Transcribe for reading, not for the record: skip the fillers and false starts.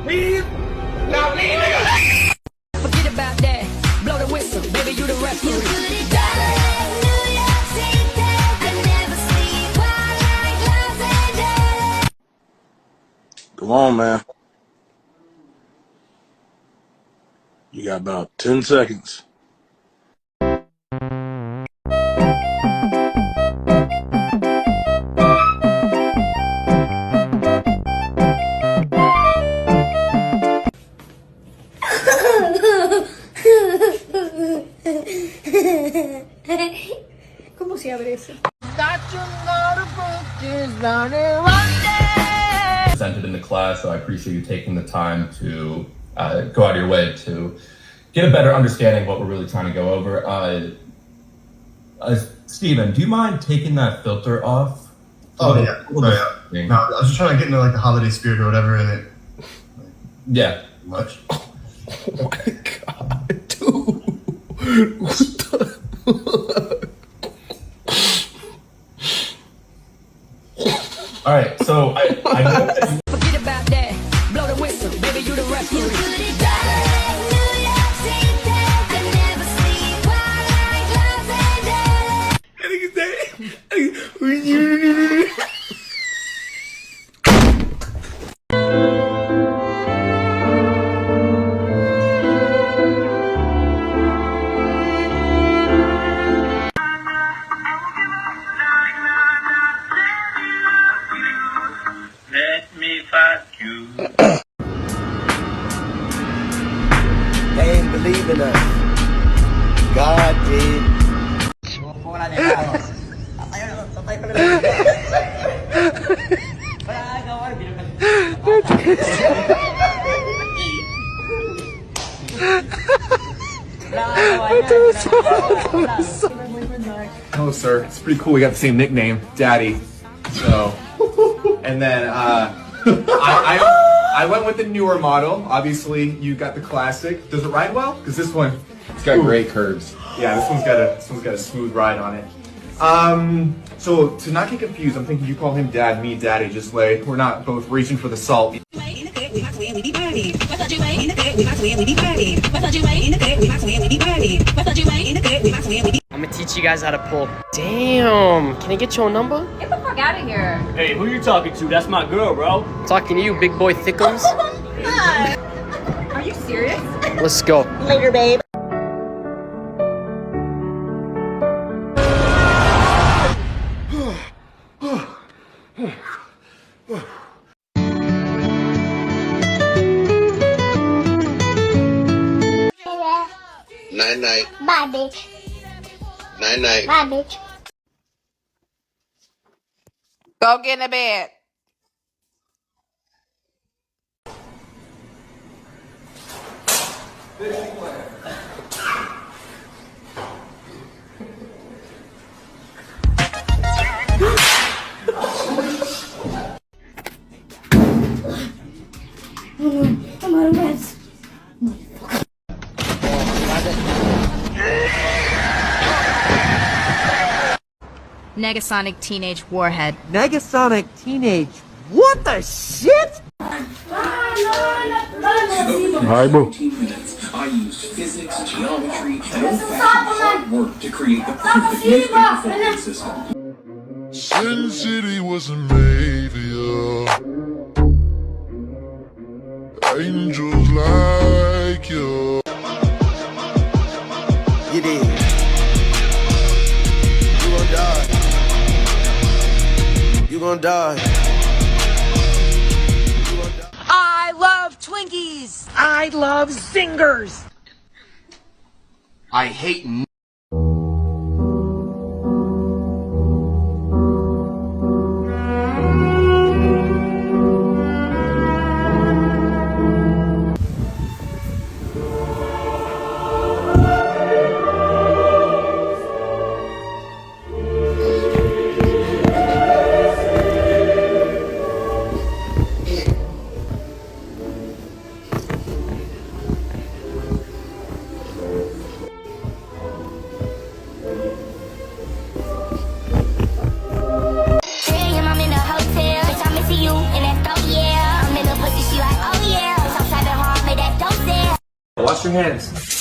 Please. Not me, nigga. Forget about that. Blow the whistle, baby, you the referee. Come on, man. You got about 10 seconds. ¿Cómo se abre eso? Presented in the class, so I appreciate you taking the time to go out of your way to get a better understanding of what we're really trying to go over. Steven, do you mind taking that filter off? Oh, yeah. Sorry, no, I was just trying to get into like the holiday spirit or whatever, and it. Yeah. Much. Oh my god, dude. What the All right, so I know that you Forget about that. Blow the whistle, baby, you the referee. Let me fuck you. They ain't believe in us. God did. Oh, sir, it's pretty cool. We got the same nickname, Daddy. So, and then I went with the newer model. Obviously, you got the classic. Does it ride well? Because this one, it's got great curves. Yeah, this one's got a smooth ride on it. So to not get confused, I'm thinking you call him Dad, me Daddy, just like we're not both reaching for the salt. I'm gonna teach you guys how to pull. Damn, can I get your number? Get the fuck out of here. Hey, who you talking to? That's my girl, bro. Talking to you, big boy thickums. Are you serious? Let's go. Later, babe. Night night. Bye, bitch. Night night. Bye, bitch. Go get in the bed. Come on, guys. Negasonic Teenage Warhead. Negasonic Teenage. What the shit? Alright, bro. I used physics, geometry, and old-fashioned hard work to create the perfect newspaper system. Sin City wasn't made for you. Angels like you. You did. You gon' die. You gon' die. I love Twinkies. I love Zingers. I hate. hands.